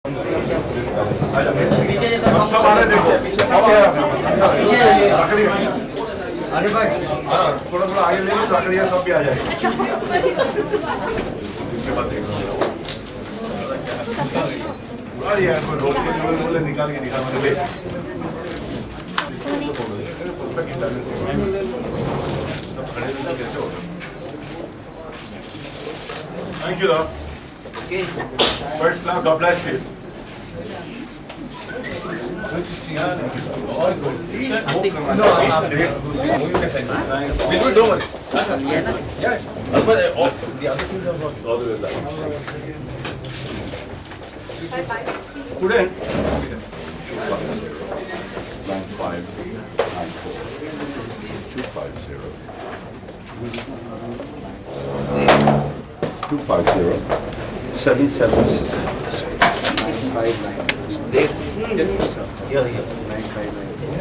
सब आ रहे देखो अरे भाई थोड़ा थोड़ा आगे ले लो जाकरिया सब भी आ जाएगा यार कोई रोक के बोले निकाल के दिखा मुझे ले thank you first class God bless you Today,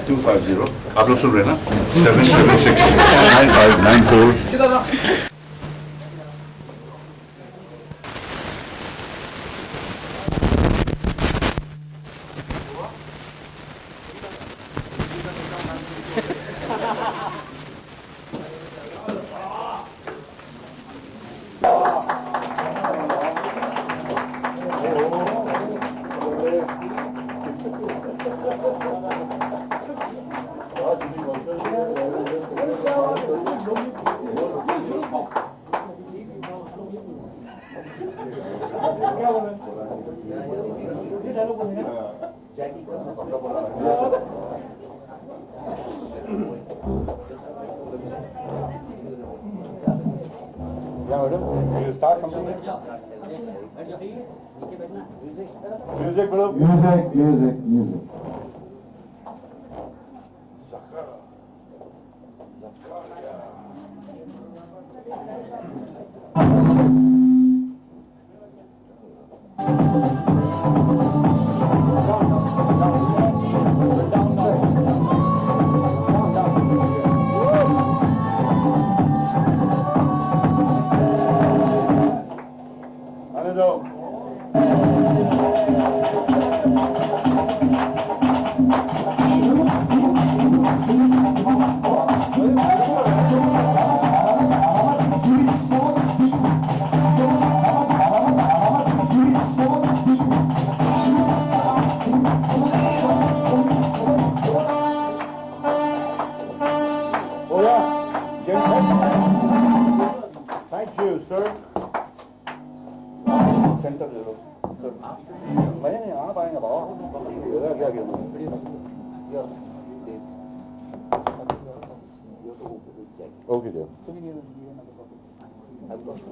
250 आप लोग सुन रहे हैं ना 7769594 You start something? Music, bro. Music. Thank you, sir. Center ले लो. मैं नहीं आ पाएंगे बाबा. इधर क्या किया? Okay, dear.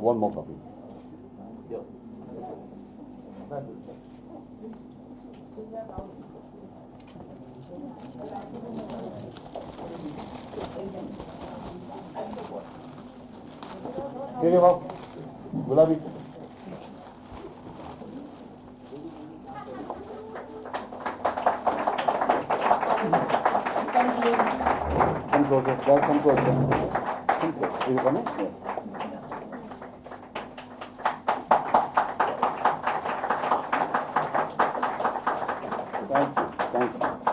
One more copy. ये बाबू गुलाबी come closer. Is it coming? Yeah.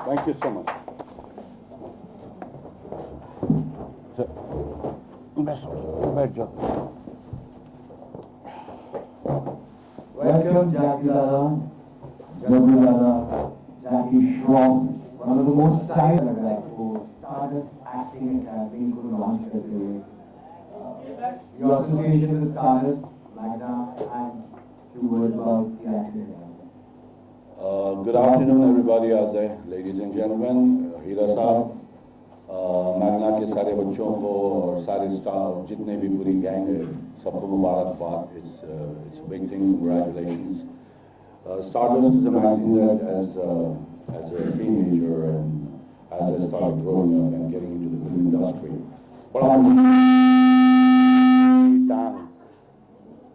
Thank you so much. बैठ जाओ. Welcome, Jackie Dada, Jabu Dada, Jackie Schwab, one of the most stylish stardust acting academy could launch the play. Your association with Stardust, Magna, and few words about the acting academy. Good afternoon, everybody out there, ladies and gentlemen. हीरा साहब, Magna के सारे बच्चों को और सारे staff जितने भी पूरी गैंग है सबको मुबारकबाद. It's a big thing. Congratulations. Stardust is a magazine that as a teenager and as I started growing up and getting into the film industry.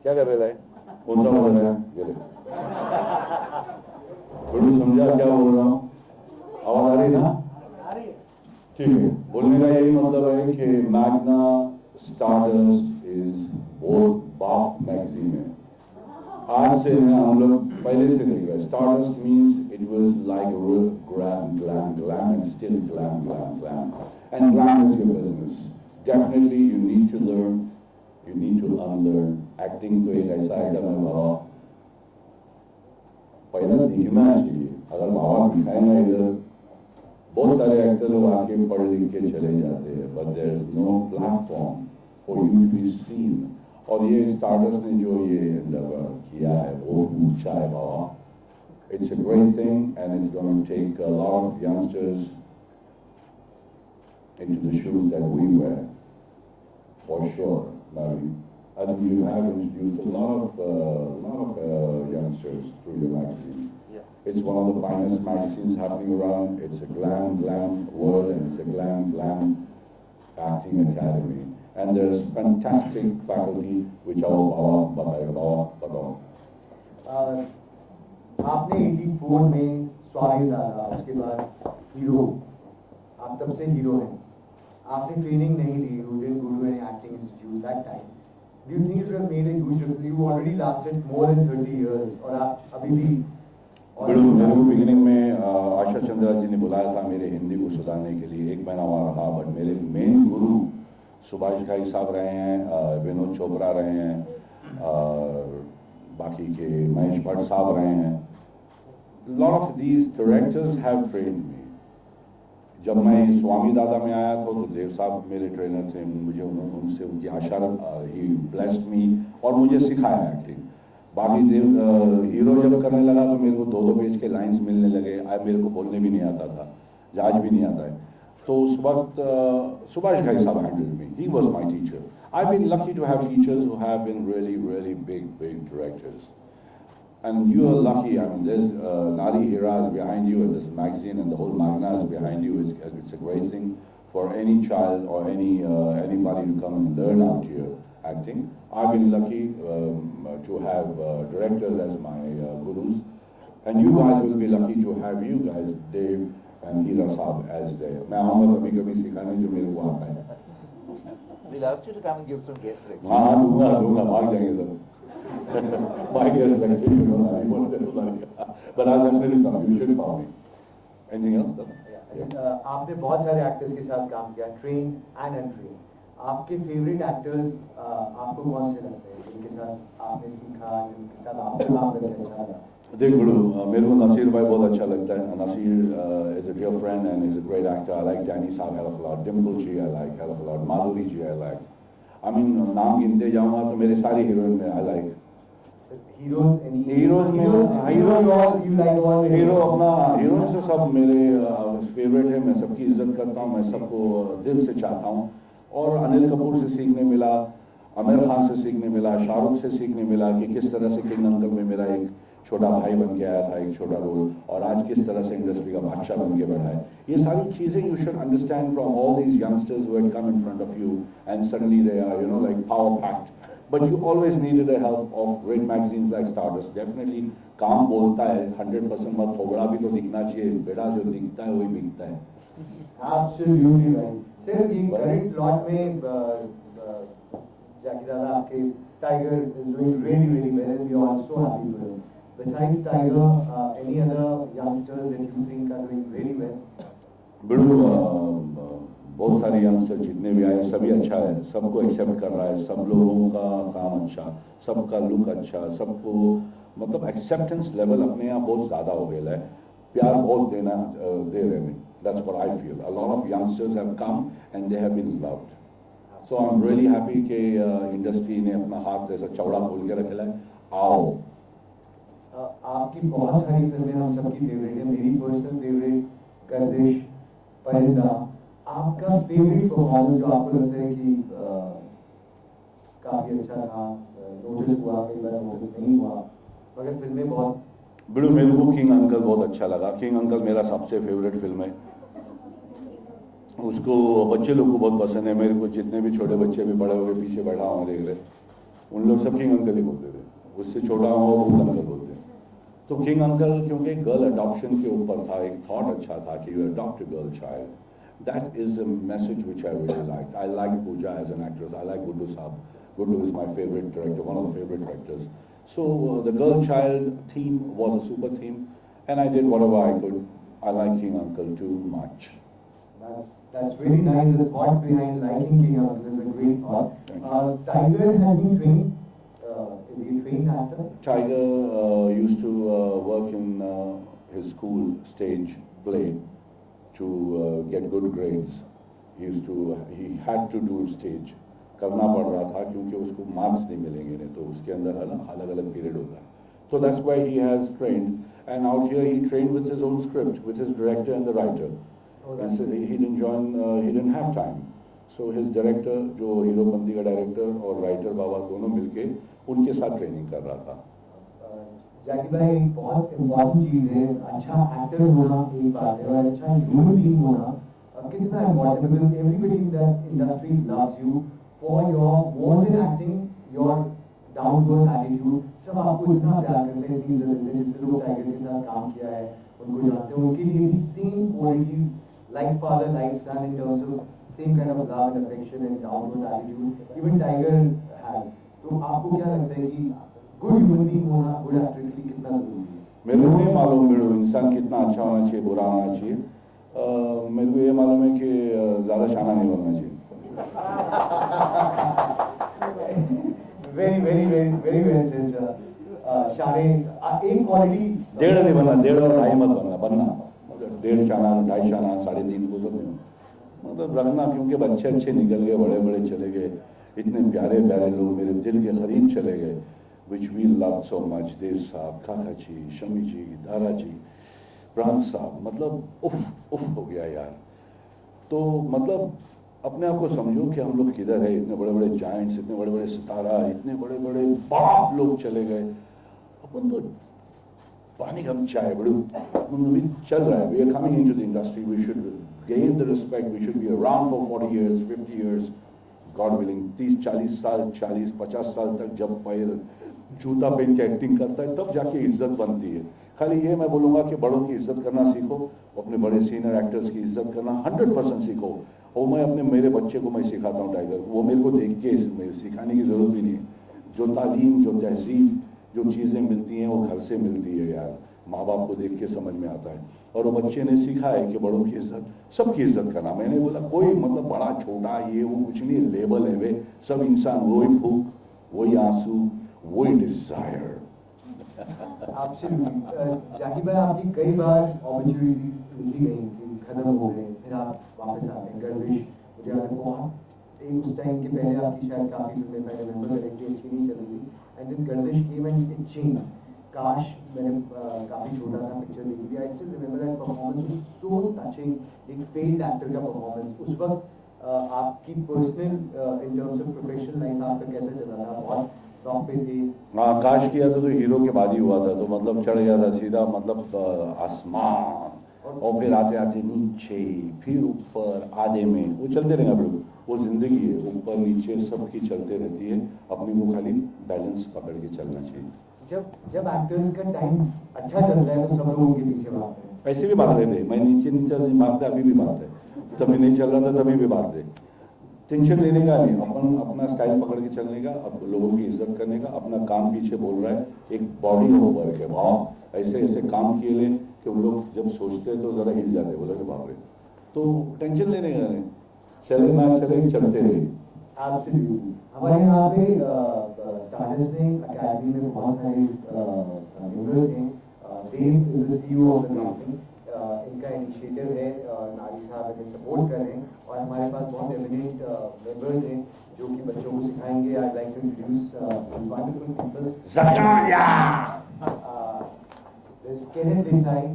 क्या कर रहे हैं? कौन सा बोल रहे हैं? थोड़ी समझा क्या बोल रहा हूँ? आवाज आ रही है ना? ठीक है. बोलने का यही मतलब है कि मैग्ना स्टारडस्ट इज बहुत बाप मैगजीन है. आज से हम लोग पहले से नहीं रहेगा. Stardust means it was like a real glam and still glam. And glam is your business. Definitely you need to learn, you need to unlearn. Acting तो एक ऐसा आइटम है बाबा, पहले दिखना चाहिए. अगर बाबा दिखाएगा इधर, बहुत सारे एक्टर लोग आके पढ़ लिख के चले जाते हैं, but there is no platform for you to be seen. और ये स्टारडस्ट ने जो ये endeavor किया है वो ऊंचा है बाबा. It's a great thing and it's going to take a lot of youngsters into the shoes that we wear, for sure, Larry. I think you have introduced a lot of youngsters through your magazine. Yeah. It's one of the finest magazines happening around. It's a glam world and it's a glam acting academy. And there's fantastic faculty which our Baba. आपने 84 में स्वागत डाला, उसके बाद hero, आप तब से hero हैं. आपने ट्रेनिंग नहीं ली, you didn't go to any acting institute that time. Do you think it would have made a huge difference? You already lasted more than 30 years और आप अभी भी मेरे को बिगिनिंग में आशा चंद्रा जी ने बुलाया था मेरे हिंदी को सुधारने के लिए. 1 महीना वहाँ रहा, बट मेरे मेन गुरु सुभाष घाई साहब रहे हैं, विनोद चोपड़ा रहे हैं, बाकी के महेश भट्ट साहब रहे हैं. Lot of these directors have trained me. जब मैं स्वामी दादा में आया था तो देव साहब मेरे ट्रेनर थे. मुझे उनसे उनकी आशा, he blessed me और मुझे सिखाया एक्टिंग. बाकी हीरो जब करने लगा तो मेरे को 2-2 पेज के लाइंस मिलने लगे. मेरे को बोलने भी नहीं आता था, आज भी नहीं आता है. तो उस वक्त सुभाष घाई साहब handled me. He was my teacher. I've been lucky to have teachers who have been really big directors. And you are lucky. I mean, there's Nari Hira is behind you, and this magazine and the whole Magna is behind you. It's a great thing for any child or anybody to come and learn out here acting. I've been lucky to have directors as my gurus, and you guys will be lucky to have you guys, Dave and Hira Saab, as their. मैं आऊँगा कभी सिखाने जो मेरे को आता है. We'll ask you to come and give some guest lectures. हाँ दूंगा भाग जाएंगे सब. My guest lecture, you know, I want to but I'll definitely come. You should call me. Anything else? आपने बहुत सारे एक्टर्स के साथ काम किया, ट्रेन एंड अनट्रेन. आपके फेवरेट एक्टर्स आपको कौन से लगते हैं, जिनके साथ आपने सीखा, जिनके साथ आपको काम करके अच्छा लगा? देख गुरु, मेरे को नसीर भाई बहुत अच्छा लगता है. Naseer is a dear friend and is a great actor. I like Danny Saab hell of a lot. Dimple ji I like hell of a lot. Madhuri ji I like. I mean नाम गिनते जाऊँगा तो मेरे सारे heroine में I like. Heroes अपना heroine से सब मेरे फेवरेट है. मैं सबकी इज्जत करता हूँ, मैं सबको दिल से चाहता हूँ. और अनिल कपूर से सीखने मिला, आमिर खान से सीखने मिला, शाहरुख से सीखने मिला कि किस तरह से किंग अंकल में मेरा एक छोटा भाई बन के आया था, एक छोटा रोल, और आज किस तरह से इंडस्ट्री का बादशाह बन के बढ़ा है. ये सारी चीजें you should understand from all these youngsters who had come in front of you and suddenly they are you know like power packed. But you always needed the help of great magazines like Stardust. Definitely, काम बोलता है 100%. मत थोड़ा भी तो दिखना चाहिए. बेटा जो दिखता है वही बिकता है. Absolutely right. Sir, ये current lot में Jackie दादा आपके Tiger is doing really well, and we are all so happy for him. Besides Tiger, any other youngsters that you think are doing really well? बिल्कुल बहुत सारे youngster जितने भी आए सभी अच्छा है. सबको एक्सेप्ट कर रहा है. सब लोगों का काम अच्छा, सबका लुक अच्छा, सबको मतलब एक्सेप्टेंस लेवल अपने यहाँ बहुत ज़्यादा हो गया है. प्यार बहुत दे रहे हैं. That's what I feel. A lot of youngsters have come and they have been loved. So I'm really happy कि इंडस्ट्री ने अपना हाथ ऐसा चौड़ा खोल के रखा है. आओ. आपकी बहुत सारी फिल्में हम सबकी फेवरेट है. मेरी पर्सनल फेवरेट गर्दिश, परिंदा. आपका फेवरेट परफॉर्मेंस जो आपको लगता है कि काफी अच्छा था, नोटिस हुआ, कई बार नोटिस नहीं हुआ, मगर फिल्में बहुत. बिल्कुल मेरे को किंग अंकल बहुत अच्छा लगा. किंग अंकल मेरा सबसे फेवरेट फिल्म है. उसको बच्चे लोग को बहुत पसंद है. मेरे को जितने भी छोटे बच्चे भी बड़े हो गए पीछे बैठा हुआ देख रहे, उन लोग सब किंग अंकल ही बोलते थे. उससे छोटा हुआ वो अंकल बोलते. तो किंग अंकल क्योंकि गर्ल अडॉप्शन के ऊपर था, एक थॉट अच्छा था कि you adopt a girl child. That is a message which I really liked. I like Pooja as an actress. I like Guddu Saab. Guddu is my favorite director, one of the favorite directors. So the girl child theme was a super theme, and I did whatever I could. I like King Uncle too much. That's really nice. The thought behind liking King Uncle is a great thought. Tiger has been trained. Is he a trained actor? Tiger used to work in his school stage play to get good grades. He had to do stage. करना पड़ रहा था क्योंकि उसको marks नहीं मिलेंगे, नहीं तो उसके अंदर है ना अलग अलग पीरियड होता है. So that's why he has trained, and out here he trained with his own script, with his director and the writer. And so he didn't join, he didn't have time. So his director, जो हीरोपंती का director और writer बाबा दोनों मिलके उनके साथ training कर रहा था. जाकिर भाई, बहुत इम्पोर्टेंट चीज़ है. अच्छा एक्टर होना एक बात है और अच्छा ह्यूमन बीइंग होना कितना इम्पोर्टेंट है. Everybody in the industry loves you for your more than acting, your down to earth attitude. सब आपको इतना प्यार करते हैं. जितने लोग टाइगर के साथ काम किया है उनको जानते हैं, उनके लिए same qualities like father like son in terms of same kind of love and affection and down to earth attitude even Tiger had. तो आपको क्या लगता है कि good human being होना good actor के लिए कितना जरूरी है? मेरे को नहीं मालूम मेरे इंसान कितना अच्छा होना चाहिए, बुरा होना चाहिए. मेरे को ये मालूम है कि ज़्यादा शाना नहीं बनना चाहिए. very well said, sir. शाने एक क्वालिटी डेढ़ नहीं बनना, डेढ़ और ढाई मत बनना. 1.5 शाना 2.5 शाना 3.5 को सब नहीं मतलब रखना, क्योंकि बच्चे अच्छे निकल गए, बड़े बड़े चले गए, इतने प्यारे प्यारे लोग मेरे दिल के करीब चले गए, which we love so much. देव साहब, काका जी, शमी जी, दारा जी, प्राण साहब, मतलब उफ हो गया यार. तो मतलब अपने आप को समझो कि हम लोग किधर है. इतने बड़े बड़े जायंट्स, इतने बड़े बड़े सितारा, इतने बड़े बड़े बाप लोग चले गए. अपन तो पानी कम चाय बड़े चल रहा है. We are coming into the industry, we should gain the respect, we should be around for 40 years, 50 years, God willing. 30-40 साल, 40-50 साल तक जब पैर जूता पहन के एक्टिंग करता है तब जाके इज्जत बनती है. खाली ये मैं बोलूँगा कि बड़ों की इज्जत करना सीखो, अपने बड़े सीनियर एक्टर्स की इज्जत करना 100% सीखो. और मैं मेरे बच्चे को मैं सिखाता हूँ टाइगर, वो मेरे को देख के सिखाने की ज़रूरत भी नहीं है. जो तालीम, जो तहजीब, जो चीज़ें मिलती हैं वो घर से मिलती है यार. माँ बाप को देख के समझ में आता है. और वो बच्चे ने सीखा है कि बड़ों की इज्जत, सबकी इज्जत करना. मैंने बोला कोई मतलब बड़ा छोटा ये वो कुछ नहीं, लेबल है वे सब इंसान, वही भूख, वही आंसू, वही डिजायर. जाकिर भाई, आपकी कई बार अपॉर्चुनिटीज मिली गई कि खत्म हो गए, फिर आप वापस आते हैं. गर्दिश मुझे याद है बहुत एक उस टाइम के पहले आपकी शायद काफ़ी फिल्में मैंने रिमेंबर करेंगे अच्छी नहीं चल रही, and then Gardish came and it change. काश मैंने काफ़ी छोटा था पिक्चर देखी थी. I still remember that performance was so touching. एक फेल्ड एक्टर का परफॉर्मेंस. उस वक्त आपकी personal in terms of professional life आपका कैसा चला था? बहुत टॉप पे थे. हाँ, काश किया तो हीरो के बाद ही हुआ था, तो मतलब चढ़ गया था सीधा, मतलब आसमान, और फिर आते आते नीचे, फिर ऊपर, आधे में वो चलते रहेंगे. आप लोग, वो जिंदगी है, ऊपर नीचे सबकी चलते रहती है. अपनी को खाली बैलेंस पकड़ के चलना चाहिए. जब एक्टर्स का टाइम अच्छा चल रहा है तो सब लोग उनके पीछे भागते हैं. ऐसे भी भाग रहे थे. मैं नीचे नीचे भागते, अभी भी भागते. तभी नहीं चल रहा था तभी भी भागते. टेंशन लेने का नहीं, अपन अपना स्टाइल पकड़ के चलने का, अब लोगों की इज्जत करने का. अपना काम पीछे बोल रहा है, एक बॉडी हो वर्क है. वाह, ऐसे ऐसे काम किए ले कि उन लोग जब सोचते हैं तो जरा हिल जाते, बोले बाप रे. तो टेंशन लेने का नहीं, चले ना चले, चलते रहे. एब्सोल्युटली. हमारे यहाँ पे स्टार्टर्स में अकेडमी में बहुत सारे मेंबर्स हैं. Dev is the CEO of the company. इनका इनिशिएटिव है, नारी साहब इन्हें सपोर्ट कर रहे हैं, और हमारे पास बहुत एमिनेंट मेंबर्स हैं जो कि बच्चों को सिखाएंगे. I like to introduce wonderful people. Zakaria, Kenneth Desai.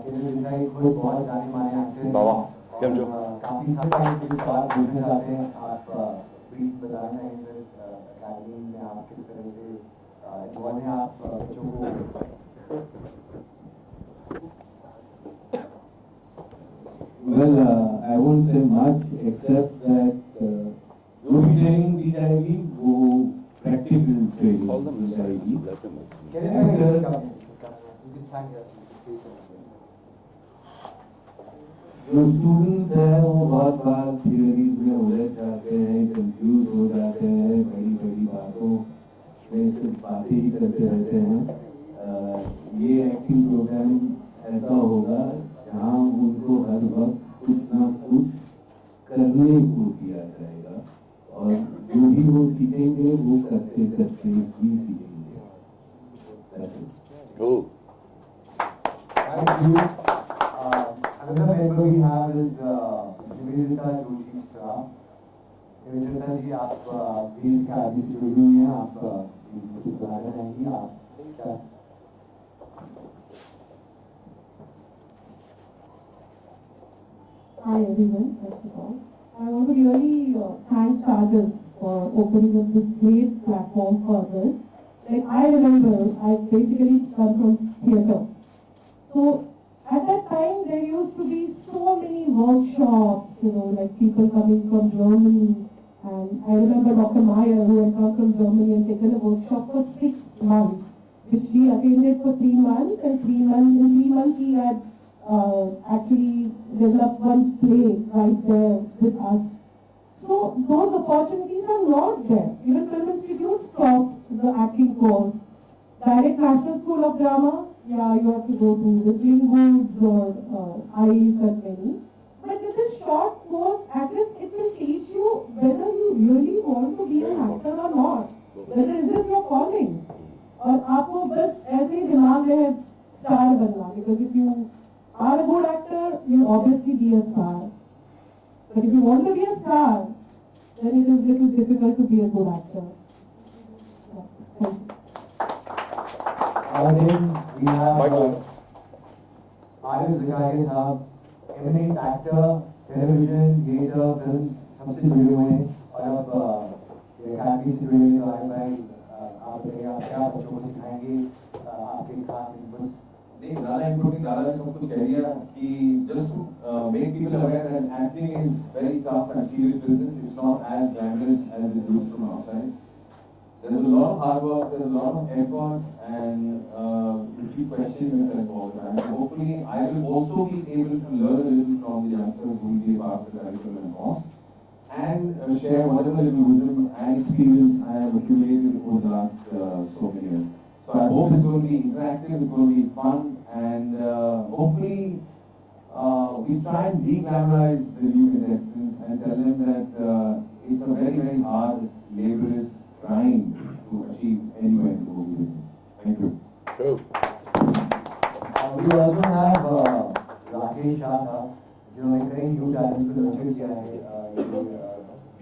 Kenneth Desai खुद बहुत जाने माने एक्टर बाबा क्या जो काफी सारे सवाल पूछना चाहते हैं. आप प्लीज बताना चाहेंगे अकेडमी में आप किस तरह से इन्वॉल्व हैं, आप बच्चों को? Well, I won't say much except that जो भी ट्रेनिंग दी जाएगी वो प्रैक्टिकल ट्रेनिंग दी जाएगी. जो स्टूडेंट्स हैं वो बहुत बार थियरीज में उलझ जाते हैं, कंफ्यूज हो जाते हैं बड़ी बड़ी बातों वे सिर्फ बातें ही करते रहते हैं। ये एक्टिंग प्रोग्राम ऐसा होगा जहाँ उनको हर वक्त कुछ ना कुछ करने को दिया जाएगा और जो भी वो सीखेंगे वो करते करते ही सीखेंगे। Cool. Thank you. Another member we have is Nivedita Joshi Shah. Nivedita जी आप प्लीज आगे से जुड़ी हुई हैं, आप कुछ बताना चाहेंगी आप? Hi everyone, first of all. I want to really thank Sagas for opening up this great platform for us. Like I remember, I basically come from theatre. So at that time there used to be so many workshops, like people coming from Germany. And I remember Dr. Meyer who had come from Germany and taken a workshop for 6 months, which we attended for 3 months, and in 3 months he had actually developed one play right there with us. So those opportunities are not there. Even Film Institute stopped the acting course. Direct National School of Drama, yeah, you have to go to Whistling Woods or ICE and many. But with this short course, at least it will teach you whether you really want to be an actor or not. Whether is this your calling? और आपको बस ऐसे ही दिमाग में है star बनना, because if you are a good actor, you obviously be a star. But if you want to be a star, then it is little difficult to be a good actor. Yeah, thank you. Then we have Michael. Arif Zakaria साहब, eminent actor, television, theatre, films सबसे जुड़े हुए हैं और अब academy से जुड़े हुए आए भाई आप क्या बच्चों को सिखाएंगे आपके खास इनपुट्स? नहीं, ज़्यादा इम्पोर्टेंट ज़्यादा सब कुछ कह दिया कि just to make people aware that acting is very tough and serious business. It's not as glamorous as it looks from outside. There's a lot of hard work, there's a lot of effort, and you keep questioning yourself all the time. Hopefully, I will also be able to learn a little from the youngsters who will be part of the curriculum course and share whatever little wisdom and experience I have accumulated over the last so many years. So I hope it's going to be interactive, it's going to be fun, and hopefully we try and de-glamorize the new contestants and tell them that it's a very, very hard, laborious grind to achieve anywhere in the movie business. Thank you. Cool. We also have Rakesh Shah साहब, जिन्होंने कई new talent को nurture किया है,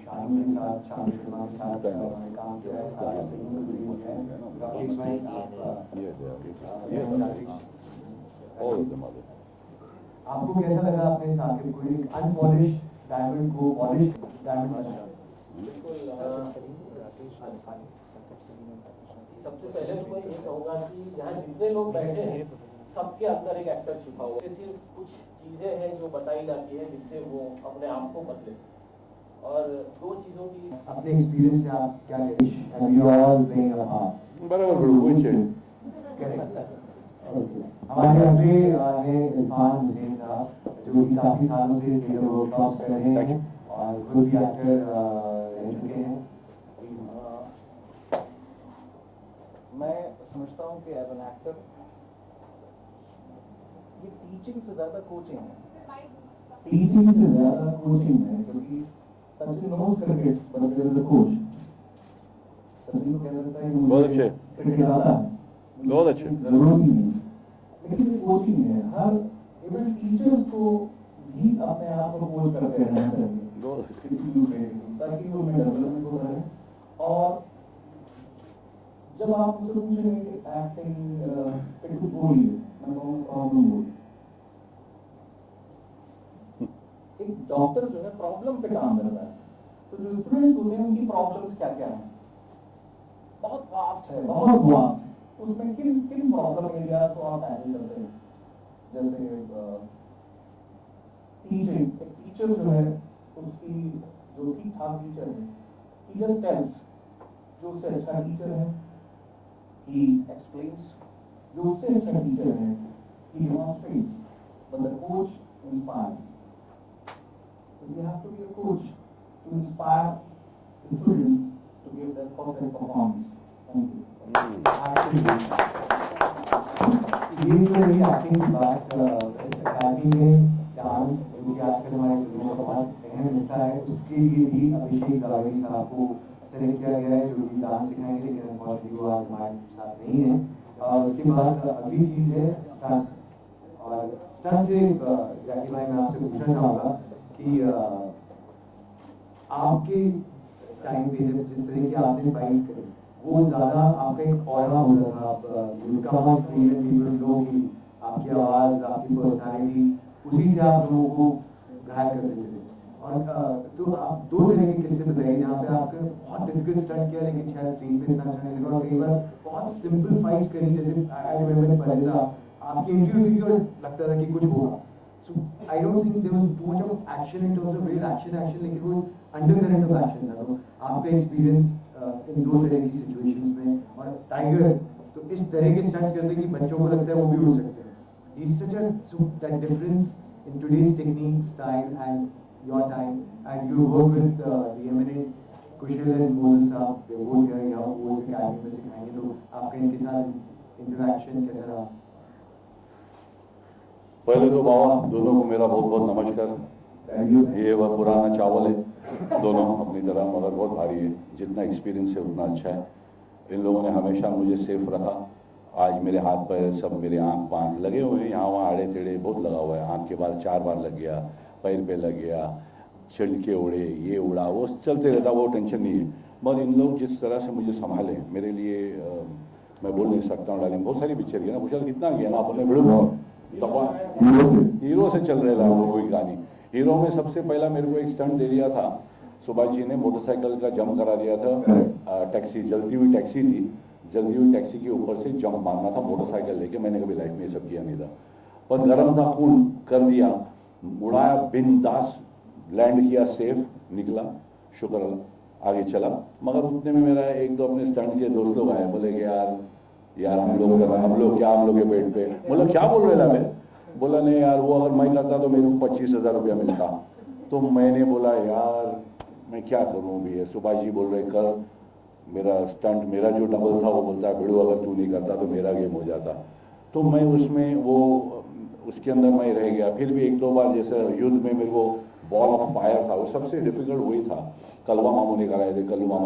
शानू के साथ, शानू शर्मा के साथ उन्होंने काम किया है, सारे सिंगिंग में भी होते हैं। राकेश भाई All of them are there. आपको कैसा लगा अपने साथ के कोई अनपॉलिश डायमंड को पॉलिश डायमंड बना? सबसे पहले तो मैं ये कहूँगा कि यहाँ जितने लोग बैठे हैं सबके अंदर एक एक्टर छिपा हुआ है। सिर्फ कुछ चीजें हैं जो बताई जाती है जिससे वो अपने आप को बदले, और दो चीजों की अपने एक्सपीरियंस से आप क्या कहें? Have you all playing a part? बराबर गुरु वही चाहिए। हमारे अगले हैं इरफान हुसैन साहब, जो कि काफी सालों से थिएटर वर्कशॉप्स कर रहे हैं और खुद भी एक्टर रह चुके हैं। मैं समझता हूँ कि एज एन एक्टर ये टीचिंग से ज्यादा कोचिंग है। टीचिंग से ज़्यादा कोचिंग है, क्योंकि Sachin knows cricket, but there is a coach. Sachin को कह सकता है कि बहुत मुझे अच्छे। क्रिकेट आता है, बहुत अच्छे। जरूरत ही नहीं, लेकिन ये कोचिंग है। हर इवन टीचर्स को भी अपने आप को कोच करते रहना चाहिए, बहुत अच्छे। किसी भी ट्रेनिंग में, ताकि वो उनमें डेवलपमेंट हो रहे। और जब आप उससे पूछेंगे कि एक्टिंग पे कुछ बोलिए, मैं कहूँगा प्रॉब्लम बोलिए। एक डॉक्टर जो है प्रॉब्लम पे काम करता है, तो जो स्टूडेंट्स होते हैं उनकी प्रॉब्लम्स क्या क्या हैं? बहुत वास्ट है, बहुत वास्ट। उसमें किन किन प्रॉब्लम एरिया को आप हैंडल करते हैं? जैसे टीचिंग, एक टीचर जो है उसकी जो ठीक ठाक टीचर है, he just tells, जो उससे अच्छा टीचर है he explains, जो उससे अच्छा टीचर है he demonstrates, but the coach inspires. So you have to be a coach to inspire the students to give their perfect performance. ये तो रही एक्टिंग की बात। इस अकेडमी में डांस जो कि आजकल हमारे जीवन का बहुत अहम हिस्सा है, उसके लिए भी अभिषेक जावेरी साहब को सेलेक्ट किया गया है, जो कि डांस सिखाएंगे, लेकिन अनफॉर्चुनेटली वो आज हमारे साथ नहीं है। और उसके बाद अगली चीज़ है स्टंट्स। और स्टंट से जैकी भाई मैं आपसे पूछना चाहूँगा कि आपके टाइम पे जिस तरह की आपने फाइट्स करी, वो ज़्यादा आपका एक ऑरा होता था। आप come on screen people know कि आपकी आवाज़, आपकी पर्सनैलिटी, उसी से आप लोगों को घायल कर देते थे। और तो आप दो तरह के किस्से बताइए जहाँ पे आपने बहुत डिफिकल्ट स्टंट किया, लेकिन शायद स्क्रीन पे इतना अच्छा नहीं लगा। और कई बार बहुत सिंपल फाइट्स करी, जैसे आई रिमेंबर पहले आपकी इंटरव्यू थी और लगता था कि कुछ होगा। So I don't think there was too much of action in terms of real action, लेकिन वो undercurrent of action था। तो आपका एक्सपीरियंस इन दो तरह की सिचुएशंस में, और टाइगर तो इस तरह के स्टंट्स करते हैं कि बच्चों को लगता है वो भी उड़ सकते हैं। He's such a so that difference in today's technique, style and your time, and you work with the eminent Kusal and Moses साहब, they both here now, वो इस अकेडमी में सिखाएंगे, तो आपका इनके साथ इंटरेक्शन कैसा रहा? पहले तो बाबा दोनों को मेरा बहुत बहुत नमस्कार। ये वह पुराना चावल है, दोनों अपनी तरह, मगर बहुत भारी है। जितना एक्सपीरियंस है उतना अच्छा है। इन लोगों ने हमेशा मुझे सेफ रखा। आज मेरे हाथ पैर सब, मेरे आँख पाँख लगे हुए हैं, यहाँ वहाँ आड़े टेढ़े बहुत लगा हुआ है। आँख के बाल 4 बार लग गया, पैर पे लग गया, छिलके उड़े, ये उड़ा, वो चलते रहता, वो टेंशन नहीं है। मगर इन लोग जिस तरह से मुझे संभाले, मेरे लिए मैं बोल नहीं सकता हूँ। डालिंग बहुत सारी पिक्चर की ना, कुशल कितना गया ना अपने वीडियो हीरो से चल रहे थे कोई कहानी। हीरो में सबसे पहला मेरे को एक स्टंट दे दिया था सुभाष जी ने, मोटरसाइकिल का जंप करा दिया था। टैक्सी, जलती हुई टैक्सी थी, जलती हुई टैक्सी के ऊपर से जंप मारना था मोटरसाइकिल लेके। मैंने कभी लाइफ में ये सब किया नहीं था, पर गर्म था, खून कर दिया, उड़ाया, बिंदास लैंड किया, सेफ निकला, शुक्र आगे चला। मगर उतने में मेरा एक दो अपने स्टंट के दोस्त लोग आए, बोले कि यार हम लोग के पेट पे। बोला क्या बोल रहे थे? बोला नहीं यार, वो अगर मैं करता तो मेरे को 25,000 रुपया मिलता। तो मैंने बोला यार मैं क्या करूँ भी है। सुभाष जी बोल रहे कर मेरा स्टंट, मेरा जो डबल था वो बोलता है भिड़ो अगर तू नहीं करता तो मेरा गेम हो जाता। तो मैं उसमें वो उसके अंदर मैं रह गया। फिर भी एक दो बार जैसे युद्ध में मेरे को बॉल ऑफ फायर था, वो सबसे डिफिकल्ट वही था। कलवा मामू ने कराए थे, कलवा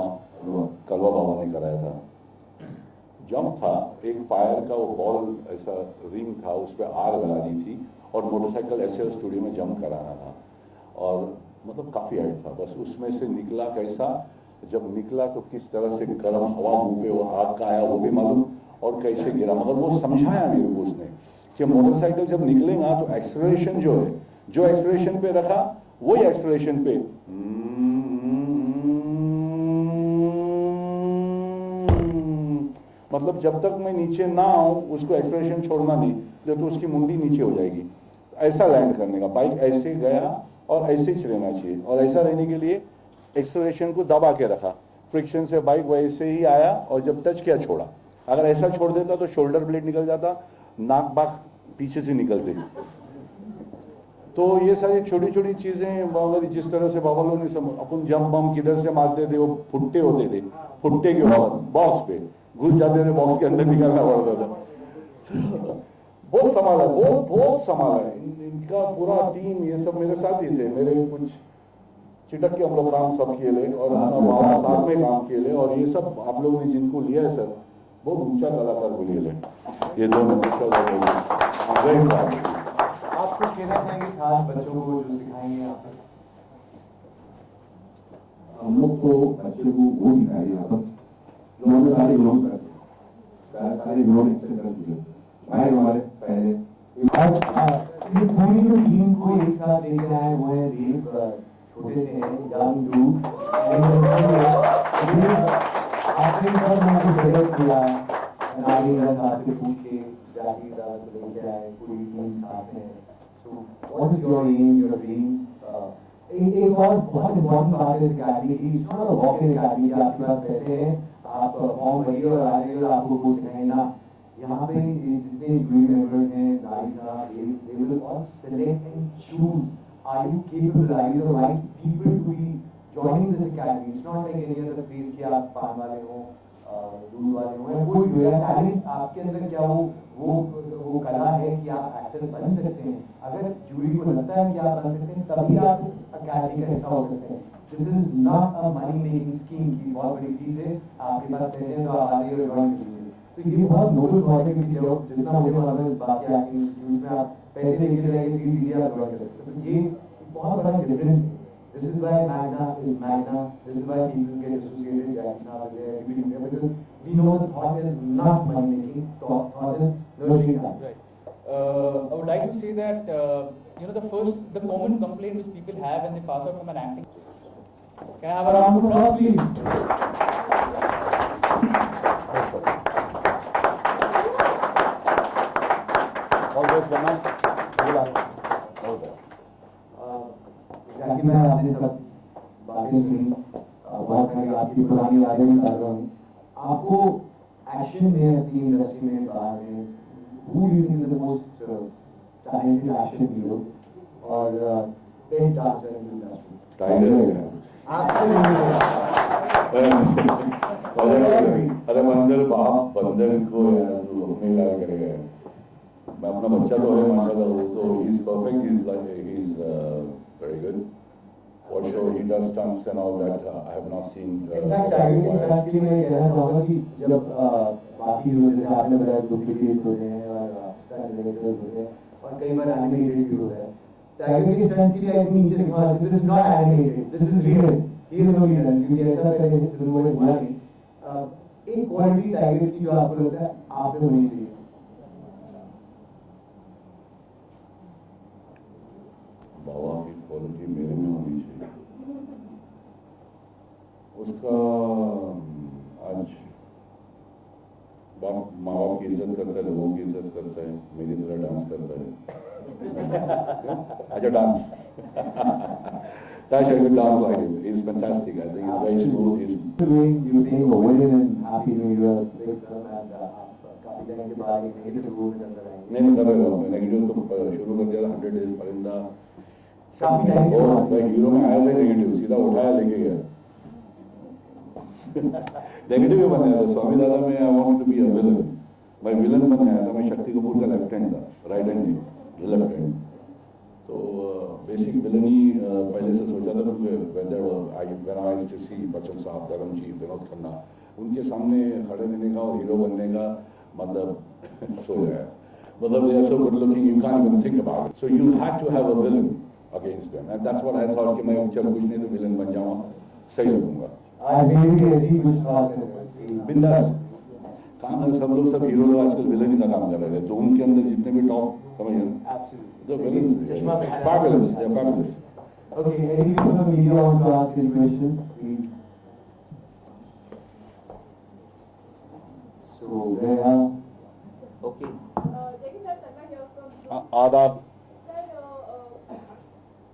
बाबा ने कराया था। जंप था एक फायर का, वो बॉल ऐसा रिंग था, उस पर आग लगा दी थी और मोटरसाइकिल ऐसे स्टूडियो में जंप कराना था। और मतलब काफ़ी हाइट था, बस उसमें से निकला कैसा, जब निकला तो किस तरह से गर्म हवा मुंह पे वो आग का आया वो भी मालूम, और कैसे गिरा। मगर वो समझाया मेरे को उसने कि मोटरसाइकिल जब निकलेगा तो एक्सेलरेशन जो है, जो एक्सेलरेशन पे रखा वही एक्सेलरेशन पे मतलब जब तक मैं नीचे ना आऊं उसको एक्सेलरेशन छोड़ना नहीं, जब तो उसकी मुंडी नीचे हो जाएगी। ऐसा लैंड करने का, बाइक ऐसे गया और ऐसे ही रहना चाहिए, और ऐसा रहने के लिए एक्सेलरेशन को दबा के रखा, फ्रिक्शन से बाइक वैसे ही आया और जब टच किया छोड़ा। अगर ऐसा छोड़ देता तो शोल्डर ब्लेड निकल जाता, नाक बाक पीछे से निकलते। तो ये सारी छोटी छोटी चीजें मगर जिस तरह से बाबा लोग ने अपन जंप बम किधर से मारते थे, वो फुट्टे होते थे, फुट्टे के बॉक्स पे घुस जाते थे, बॉक्स के अंदर निकालना पड़ता था। बहुत संभाला, बहुत संभाला है इनका पूरा टीम। ये सब मेरे साथ ही थे, मेरे कुछ चिटक के हम लोग काम सब किए ले और साथ में काम किए ले, और ये सब आप लोगों ने जिनको लिया है सर, बहुत ऊंचा कलाकार को लिए ले ये दोनों। आप कुछ कहना चाहेंगे खास बच्चों को जो सिखाएंगे आप? हम लोग तो बच्चे को वो सिखाएंगे यहाँ पर जो हम सारे ग्रोथ करते हैं, सारे ग्रोथ एक्सेल कर चुके भाई हमारे पहले। ये पूरी जो टीम को एक साथ लेकर आए वो है रील, छोटे से हैं यंग डू, आपने सब मुझे सेलेक्ट किया, नारी साथ से पूछ के जाती दादा को लेकर आए, पूरी टीम साथ है। So what is your aim, your dream? एक और बहुत इम्पोर्टेंट बात है इस अकेडमी की, it's not a walk in academy कि आपके पास पैसे हैं आप फॉर्म भरिए और आ जाइए और आपको कुछ नहीं ना। यहाँ पे जितने ड्रीम मेंबर्स हैं, नारी साहब, they will all select and choose, are you capable, are you the right people to be joining this academy? It's not like any other place कि आप पान वाले हो, दूध वाले हुए, कोई भी हो, टैलेंट आपके अंदर क्या वो कला है कि आप एक्टर बन सकते हैं। अगर जूरी को लगता है कि आप बन सकते हैं तभी आप अकेडमी का हिस्सा हो सकते हैं। This is not a money making scheme की बहुत बड़ी चीज है, आपके पास पैसे हैं तो आप आ रही ज्वाइन कीजिए। तो ये बहुत नोबल बात है कि जब जितना होने वाला है बाकी एक्टिंग इंस्टीट्यूट में आप पैसे लेके जाएंगे फिर मीडिया ज्वाइन कर सकते हैं। तो ये बहुत बड़ा डिफरेंस है। This is why Magna is Magna. This is why people get associated. Jackie Saab is there, everybody is there, because we know the thought is not money making. Thought is nurturing talent. Right. I would like to say that the common complaint which people have when they pass out from an acting. Can I have a round of applause, please? Always one night. Okay. जैसे मैं आपने सब बातें सुनी, बहुत सारी आपकी पुरानी यादें भी ताज़ा हुई। आपको एक्शन में अपनी इंडस्ट्री में बाहर में who do you think is the most talented action hero और best dancer in the industry? Tiger अरे बंदर बाप बंदर को यार जो अपने लायक करेगा। मैं अपना बच्चा तो है माशाल्लाह, वो तो he is perfect, he is very good. For sure, he does stunts and all that. I have not seen. In fact, tiger के stunts के लिए मैं कहना चाहूँगा कि जब बाकी हीरो जैसे आपने बताया डुप्लीकेट होते हैं और स्टंट डायरेक्टर्स होते हैं और कई बार एनिमेटेड भी होता है, टाइगर के स्टंट्स के लिए आई थिंक नीचे लिखा है this is not animated, this is real, he is only done, क्योंकि ऐसा पहले फिल्मों में हुआ नहीं। एक क्वालिटी टाइगर की जो आपको लगता है आप में होनी चाहिए। बाबा की क्वालिटी मेरे में होनी चाहिए। उसका आज बाप माँ बाप की इज्जत करता है, लोगों की इज्जत करता है, मेरी तरह डांस करता है। अच्छा dance Tash, I could dance like him. He's fantastic. I think he's very smooth. He's you being a villain in Happy New Year big film and काफी टाइम के बाद एक नेगेटिव रोल में नजर आएंगे। नहीं कर रहा हूँ मैं नेगेटिव तो शुरू कर दिया 100 डेज परिंदा काफी टाइम के बाद भाई हीरो में आया था नेगेटिव सीधा उठाया लेके गया नेगेटिव ही बनना था। स्वामी दादा में I want to be a villain, भाई विलन बनना है तो मैं शक्ति कपूर का लेफ्ट हैंड था, राइट हैंड नहीं लेफ्ट हैंड। तो बेसिक विलन ही पहले से सोचा था when I used to see Bachchan sahab, Dharam जी, विनोद खन्ना, उनके सामने खड़े रहने का और हीरो बनने का मतलब सो जाए, मतलब they are so good looking you can't even think about it, so you had to have a villain against them and that's what I thought कि मैं चल कुछ नहीं तो विलन बन जाऊंगा, सही लगूंगा। आज मेरी ऐसी कुछ खास है बिंदास काम है, सब लोग सब हीरो लोग आजकल विलन का काम कर रहे हैं, तो उनके अंदर जितने भी टॉप समझ the villains fabulous, they're fabulous. Okay, any people from media want to ask any questions, please? So there are Okay. Jackie sir, Sarkar here from Zoom. आदाब। Sir,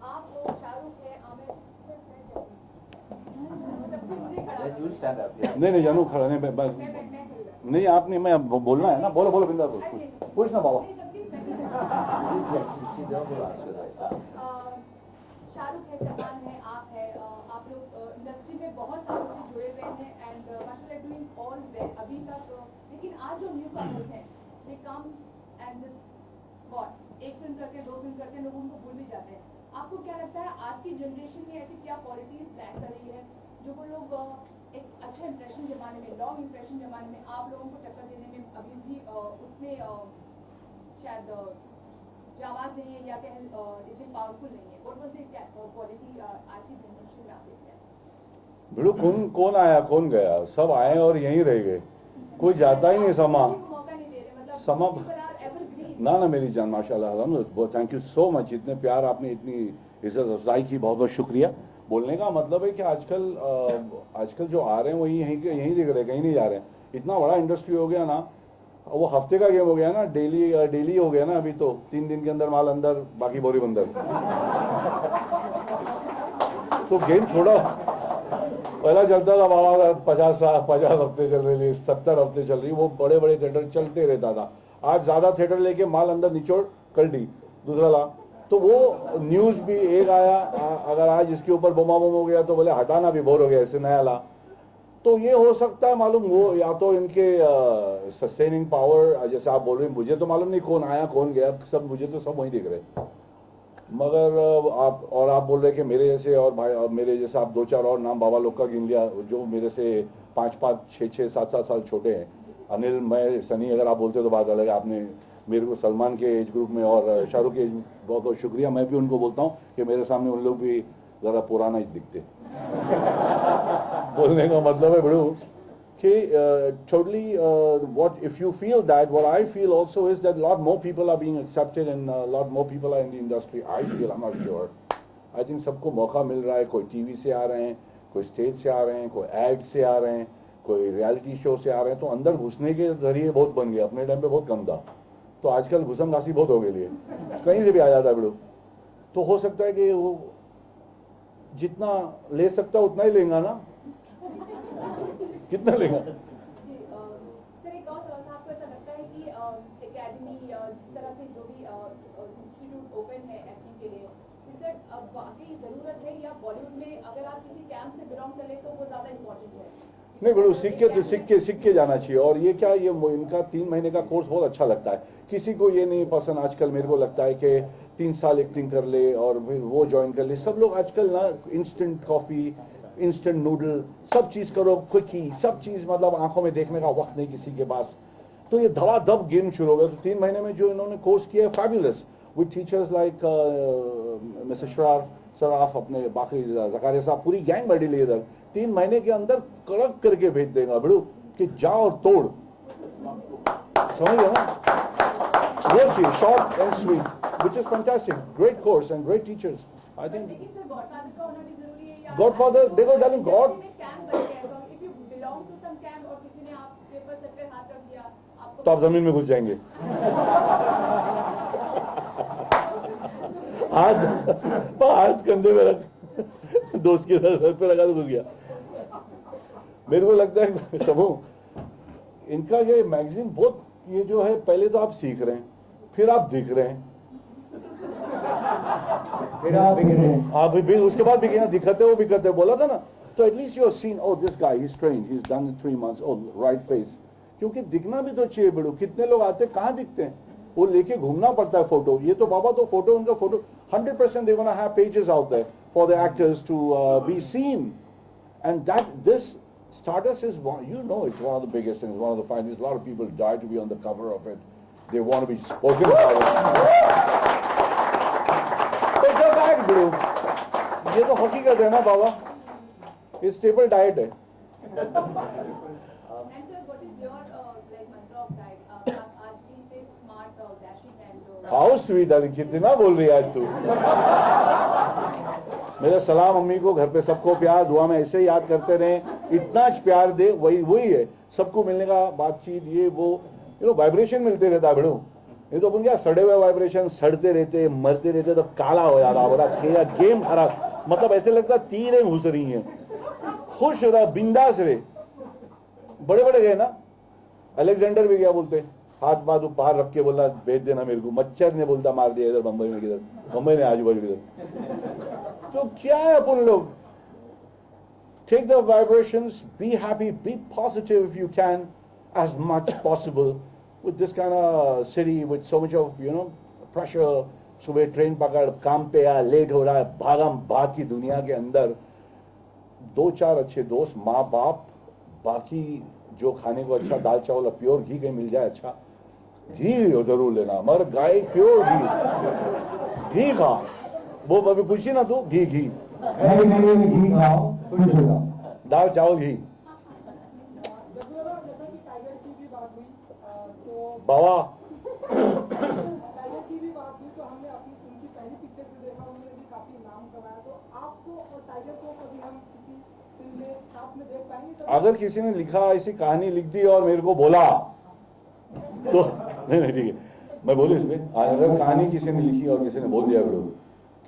आप हो, शाहरुख है, आमिर सिर्फ है जैकी। मतलब खुद ही खड़ा Let you stand up. Yeah. नहीं जानू खड़ा नहीं बस नहीं आप नहीं, मैं बोलना है ना, बोलो बोलो बिंदा कुछ ना बाबा। शाहरुख है, सलमान है, आप है, आप लोग इंडस्ट्री में बहुत सालों से जुड़े हुए हैं एंड माशाल्लाह डूइंग ऑल वेल अभी तक, लेकिन आज जो न्यू कमर्स हैं दे कम एंड जस्ट व्हाट एक फिल्म करके दो फिल्म करके लोग उनको भूल भी जाते हैं। आपको क्या लगता है आज की जनरेशन में ऐसी क्या क्वालिटीज लैक कर रही है जो वो लोग एक अच्छा इंप्रेशन जमाने में, लॉन्ग इंप्रेशन जमाने में आप लोगों को टक्कर देने में अभी भी उतने शायद जाबाज नहीं है या कहें इतने पावरफुल नहीं है? व्हाट वाज द क्वालिटी आज की जनरेशन में आप देखते हैं? बिल्कुल कौन आया कौन गया, सब आए और यहीं रह गए, कोई जाता ही नहीं समा मौका नहीं दे रहे, मतलब समा एवरग्रीन। ना मेरी जान माशाल्लाह, थैंक यू सो मच, इतने प्यार आपने, इतनी इज्जत अफजाई की, बहुत बहुत शुक्रिया। बोलने का मतलब है कि आजकल जो आ रहे हैं वही यहीं दिख रहे हैं, कहीं नहीं जा रहे हैं। इतना बड़ा इंडस्ट्री हो गया ना, वो हफ्ते का गेम हो गया ना, डेली हो गया ना, अभी तो 3 दिन के अंदर माल अंदर, बाकी बोरी बंदर। तो गेम छोड़ो, पहला चलता था बाबा 50 हफ्ते चल रही, 70 हफ्ते चल रही, वो बड़े बड़े थिएटर चलते रहता था। आज ज्यादा थिएटर लेके माल अंदर निचोड़ कर दी, दूसरा ला, तो वो न्यूज भी एक आया, अगर आज इसके ऊपर बोमा बोम हो गया तो बोले हटाना भी बोर हो गया, इससे नया ला। तो ये हो सकता है मालूम वो या तो इनके सस्टेनिंग पावर, जैसे आप बोल रहे हैं, मुझे तो मालूम नहीं कौन आया कौन गया, सब मुझे तो सब वही दिख रहे। मगर आप बोल रहे कि मेरे जैसे और भाई और मेरे जैसे आप 2-4 और नाम बाबा लोग का गिन लिया जो मेरे से 5-5, 6-6, 7-7 साल छोटे हैं। अनिल, मैं, सनी अगर आप बोलते हो तो बात अलग है। आपने मेरे को सलमान के एज ग्रुप में और शाहरुख के एज में बहुत बहुत शुक्रिया। मैं भी उनको बोलता हूँ कि मेरे सामने उन लोग भी ज़रा पुराना ही दिखते बोलने का मतलब है बड़ू कि totally what if you feel that, what I feel also is that a lot more people are being accepted and a lot more people are in the industry. I feel, I'm not sure. I think सबको मौका मिल रहा है। कोई TV से आ रहे हैं, कोई stage से आ रहे हैं, कोई एड से आ रहे हैं, कोई रियलिटी शो से आ रहे हैं। तो अंदर घुसने के जरिए बहुत बन गया। अपने टाइम पे बहुत कम था, तो आजकल घुसम घासी बहुत हो गई है, कहीं से भी आ जाता है बड़ो। तो हो सकता है कि वो जितना ले सकता उतना ही लेगा ना, कितना लेगा। जी सर, एक और सवाल था, आपको ऐसा लगता है कि एकेडमी जिस तरह से जो भी इंस्टीट्यूट ओपन है एक्टिंग के लिए, इस दैट वाकई जरूरत है या बॉलीवुड में अगर आप किसी कैंप से बिलोंग कर ले तो वो ज्यादा इम्पोर्टेंट है? नहीं बड़ो, सीख के जाना चाहिए। और ये क्या, ये इनका 3 महीने का कोर्स बहुत अच्छा लगता है। किसी को ये नहीं पसंद आजकल, मेरे को लगता है कि 3 साल एक्टिंग कर ले और फिर वो ज्वाइन कर ले। सब लोग आजकल ना इंस्टेंट कॉफी, इंस्टेंट नूडल, सब चीज करो क्विकी, सब चीज मतलब आंखों में देखने का वक्त नहीं किसी के पास। तो ये धड़ाधड़ गेम शुरू हो गया। तो 3 महीने में जो इन्होंने कोर्स किया है, fabulous, with teachers like mister Saraf, अपने बाकी जकारिया साहब, पूरी गैंग बैठी ली इधर। 3 महीने के अंदर कड़क करके भेज देगा बड़ू कि जा और तोड़, समझ गए ना। वो चीज short and sweet, which is fantastic, great course and great teachers. I think लेकिन सर गॉडफादर का होना भी जरूरी है या गॉडफादर, देखो डार्लिंग, गॉड कैंप बन गया तो if you belong to some camp और किसी ने आप पेपर से पे हाथ रख दिया आपको, तो आप जमीन में घुस जाएंगे। हाथ कंधे में रख, दोस्त के सर पे लगा तो घुस गया। मेरे को लगता है सबू, इनका ये मैगजीन बहुत, ये जो है, पहले तो आप सीख रहे हैं, फिर आप दिख रहे हैं, फिर आप दिख रहे हैं, आप भी उसके बाद भी कहना दिखते हो बिकते, बोला था ना। तो at least you seen, oh this guy is trained, he is done 3 months, oh right face. क्योंकि दिखना भी तो चाहिए बड़ू। कितने लोग आते हैं, कहाँ दिखते हैं, वो लेके घूमना पड़ता है फोटो। ये तो बाबा तो फोटो, उनका photo 100% they gonna have pages out there for the actors to be seen, and that this Stardust is one, you know, it's one of the biggest things, one of the finest. A lot of people die to be on the cover of it. They want to be spoken about. So just that, bro. ये तो हकीकत है ना बाबा, ये stable diet है। and sir what is your like mantra of diet? आप आज भी इतने smart, dashing and how sweet है, कितना बोल रही है आज तू। मेरा सलाम अम्मी को, घर पे सबको प्यार, दुआ में ऐसे याद करते रहे, इतना प्यार दे, वही है सबको मिलने का, बातचीत ये वो, वाइब्रेशन मिलते रहता है बड़ो। ये तो अपन क्या सड़े हुए वाइब्रेशन, सड़ते रहते, मरते रहते, तो काला हो जाता बड़ा, गेम खराब, मतलब ऐसे लगता तीरें घुस रही हैं। खुश रहा, बिंदास रहे, बड़े बड़े गए ना। अलेक्जेंडर भी क्या बोलते, हाथ बात बाहर रख के बोला भेज देना मेरे को। मच्छर ने बोलता मार दिया इधर बम्बई में, किधर बम्बई ने, आजू बाजू किधर। तो क्या है अपन लोग, take the vibrations, be happy, be positive if you can, as much possible with this kind of city with so much of pressure. सुबह ट्रेन पकड़, काम पे आ, लेट हो रहा है, भागम भाग की दुनिया के अंदर 2-4 अच्छे दोस्त, माँ बाप, बाकी जो खाने को अच्छा दाल चावल, प्योर घी कहीं मिल जाए, अच्छा घी जरूर लेना, मगर गाय प्योर घी खा। वो अभी पूछी ना तू, घी घी खाओ, खुश हो जाओ, दाल चावल घी। बाबा अगर किसी ने लिखा, ऐसी कहानी लिख दी और मेरे को बोला तो नहीं ठीक है, मैं बोलूँ इसमें, अगर कहानी किसी ने लिखी और किसी ने बोल दिया बड़ो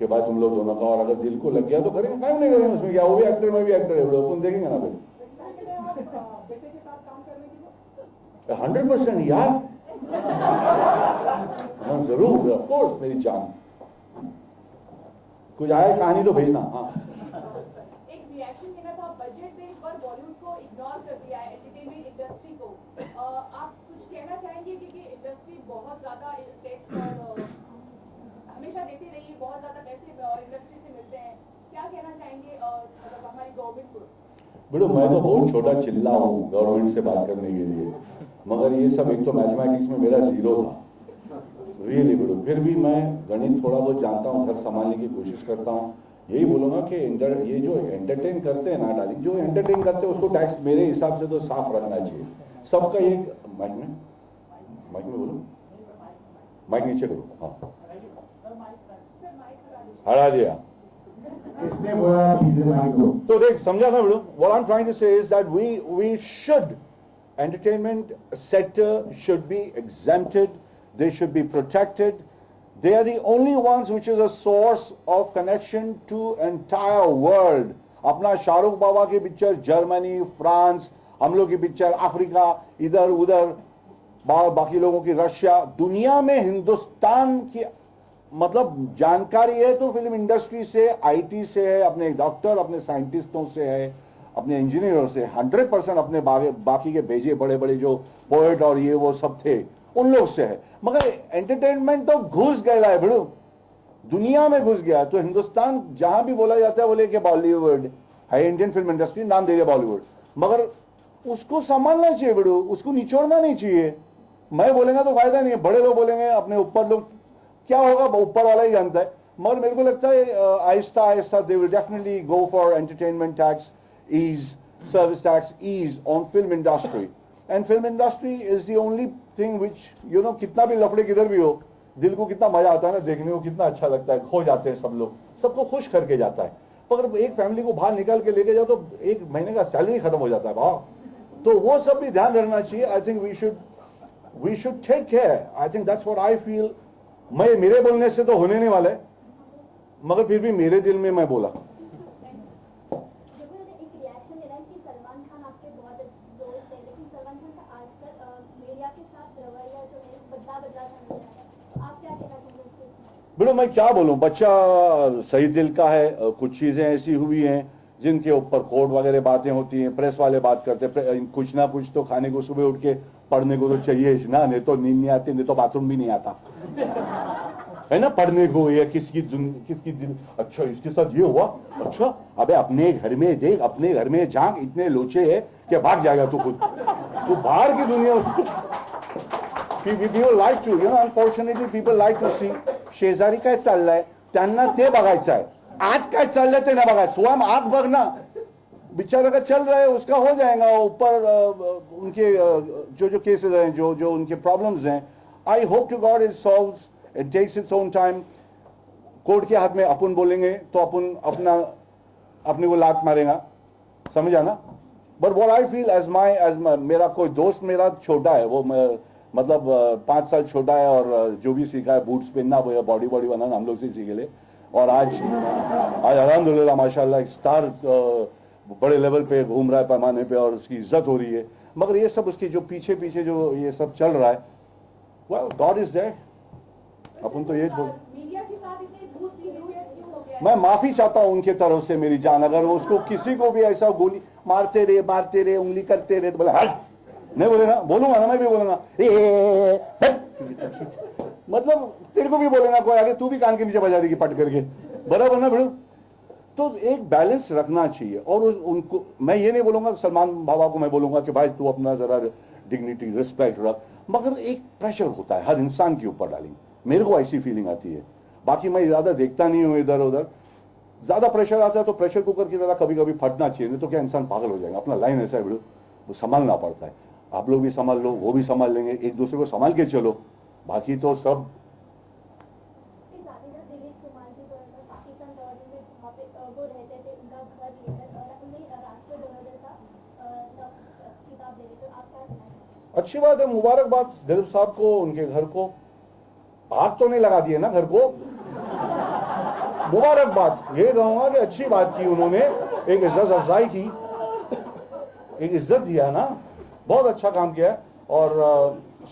कि भाई तुम लोग दोनों का, और अगर दिल को लग गया तो करेंगे, क्या नहीं करेंगे, उसमें क्या, वो भी एक्टर, मैं भी एक्टर है बड़ो, तुम देखेंगे ना फिर 100% यार। हाँ जरूर, ऑफ कोर्स मेरी जान, कुछ आए कहानी तो भेजना। हाँ एक रिएक्शन लेना था, बजट पे इस बार बॉलीवुड को इग्नोर कर दिया है, एंटरटेनमेंट इंडस्ट्री को। आप कुछ कहना चाहेंगे क्योंकि इंडस्ट्री बहुत ज्यादा टैक्स और हमेशा देती रही है, बहुत ज्यादा पैसे इंडस्ट्री से मिलते हैं, क्या कहना चाहेंगे मतलब हमारी गवर्नमेंट को? बेटो मैं तो बहुत छोटा चिल्ला हूँ गवर्नमेंट से बात करने के लिए, मगर ये सब एक तो मैथमेटिक्स में मेरा 0 था रियली बेटो, फिर भी मैं गणित थोड़ा बहुत जानता हूँ, घर संभालने की कोशिश करता हूँ। यही बोलूंगा कि ये जो एंटरटेन करते हैं ना डार्लिंग, जो एंटरटेन करते हैं उसको टैक्स मेरे हिसाब से तो साफ रखना चाहिए सबका। एक माइक में बोलो, माइक नीचे करो, हाँ हटा दिया। इसने बोला प्लीज माइक दो। तो देख समझा ना बेटो, what I am trying to say is that we should, entertainment sector should be exempted, they should be protected. They are the only ones which is a source of connection to entire world. अपना शाहरुख बाबा की picture Germany, France, हम लोग की picture Africa, इधर उधर, बाकी लोगों की रशिया, दुनिया में हिंदुस्तान की मतलब जानकारी है तो फिल्म इंडस्ट्री से, आईटी से है, अपने डॉक्टर, अपने साइंटिस्टों से है, अपने इंजीनियरों से, 100% अपने बाकी के भेजे बड़े बड़े जो पोएट और ये वो सब थे उन लोग से है। मगर एंटरटेनमेंट तो घुस गया है बेड़ो, दुनिया में घुस गया। तो हिंदुस्तान जहां भी बोला जाता है बोले कि बॉलीवुड है, इंडियन फिल्म इंडस्ट्री नाम दे दिया बॉलीवुड, मगर उसको संभालना चाहिए बेड़ो, उसको निचोड़ना नहीं चाहिए। मैं बोलेंगे तो फायदा नहीं है, बड़े लोग बोलेंगे, अपने ऊपर लोग, क्या होगा ऊपर वाला ही जानता है। मगर मेरे को लगता है Aahista Aahista they will definitely go for entertainment tax ease, service tax ease on film industry, and film industry is the only thing which you know, कितना भी लफड़े किधर भी हो, दिल को कितना मजा आता है ना देखने को, कितना अच्छा लगता है, खो जाते हैं सब लोग, सबको खुश करके जाता है। पर एक फैमिली को बाहर निकाल के लेके जाओ तो एक महीने का सैलरी खत्म हो जाता है भाव, तो वो सब भी ध्यान रखना चाहिए। I think we should take care, I think that's what I feel. मैं मेरे बोलने से तो होने नहीं वाला है, मगर फिर भी मेरे दिल में मैं बोला। बेटो मैं क्या बोलूं, बच्चा सही दिल का है, कुछ चीजें ऐसी हुई हैं जिनके ऊपर कोर्ट वगैरह बातें होती हैं, प्रेस वाले बात करते हैं, कुछ ना कुछ तो खाने को सुबह उठ के पढ़ने को तो चाहिए ना, नहीं तो नींद नहीं आती, नहीं तो बाथरूम भी नहीं आता है ना पढ़ने को, या किसकी दिल, अच्छा इसके साथ ये हुआ, अच्छा अबे अपने घर में देख, अपने घर में झांक, इतने लोचे है कि भाग जाएगा तू खुद, तू बाहर की दुनिया। People like to, you know, unfortunately people like to see शेजारी काय चाललाय, त्यांना ते बघायचं आहे, आज काय चाललंय ते ना बघायचं, स्वयं आग बघना, बेचारा का चल रहा है उसका हो जाएगा, ऊपर उनके जो केसेस हैं, जो उनके प्रॉब्लम्स हैं, I hope to god it solves, it takes its own time. Court के हाथ में अपन बोलेंगे तो अपन अपने को लात मारेगा, समझा ना। But what I feel as my मेरा कोई दोस्त मेरा छोटा है, वो मतलब 5 साल छोटा है, और जो भी सीखा है बूट्स पहनना, बॉडी बनाना हम लोग से सीखे ले, और आज अल्हम्दुलिल्लाह माशाल्लाह एक स्टार बड़े लेवल पे घूम रहा है पैमाने पे, और उसकी इज्जत हो रही है। मगर ये सब उसके जो पीछे जो ये सब चल रहा है, वेल गॉड इज देयर, अपन तो ये बोल, मैं माफी चाहता हूँ उनके तरफ से मेरी जान, अगर उसको किसी को भी ऐसा गोली मारते रहे उंगली करते रहे तो बोले हट, नहीं बोलेगा, बोलूंगा ना, मैं भी बोलूंगा मतलब तेरे को भी बोलेगा कोई आगे, तू भी कान के नीचे बजा देगी पट करके, बराबर ना बेड़ो। तो एक बैलेंस रखना चाहिए, और उनको मैं ये नहीं बोलूंगा, सलमान बाबा को मैं बोलूंगा कि भाई तू अपना जरा डिग्निटी रिस्पेक्ट रख, मगर एक प्रेशर होता है हर इंसान के ऊपर डालेंगे, मेरे को ऐसी फीलिंग आती है। बाकी मैं ज्यादा देखता नहीं हूँ इधर उधर, ज्यादा प्रेशर आता है तो प्रेशर कुकर की तरह कभी कभी फटना चाहिए, नहीं तो क्या इंसान पागल हो जाएगा। अपना लाइन ऐसा है बेड़ो, वो संभालना पड़ता है, आप लोग भी संभाल लो, वो भी संभाल लेंगे, एक दूसरे को संभाल के चलो, बाकी तो सब। अच्छी बात है, मुबारकबाद दिलीप साहब को, उनके घर को, आग तो नहीं लगा दिए ना घर को, मुबारकबाद। ये कहूंगा कि अच्छी बात की उन्होंने, एक इज्जत अफजाई की, एक इज्जत दिया ना, बहुत अच्छा काम किया है। और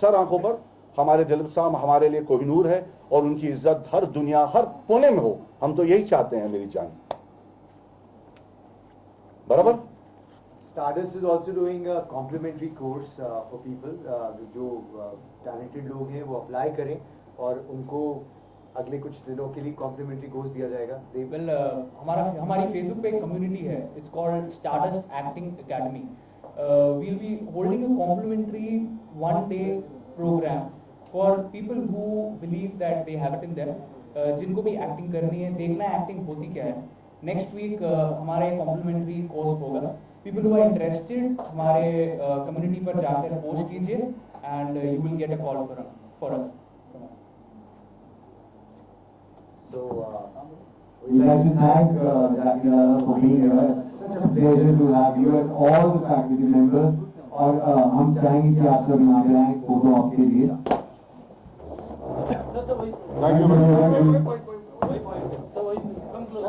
सर आंखों पर हमारे दिलीप साहब हमारे लिए कोहिनूर है, और उनकी इज्जत हर दुनिया हर कोने में हो, हम तो यही चाहते हैं मेरी जान। बराबर? Stardust is also doing a complimentary course for people जो talented लोग हैं वो apply करें और उनको अगले कुछ दिनों के लिए complimentary course दिया जाएगा. Well, हमारी Facebook पे एक community है. It's called Stardust Acting Academy. We'll be holding a complimentary one-day program for people who believe that they have it in them. जिनको भी acting करनी है, देखना है acting होती क्या है. Next week हमारा एक complimentary course होगा. People who are interested हमारे community पर जाकर post कीजिए and you will get a call for us. So we'd like to thank Jackie Lala for being here. It's such a pleasure to have you and all the faculty members. और हम चाहेंगे कि आप सब यहाँ पे आए फोटो आपके लिए. Thank you very much. Sir वही कम क्लोज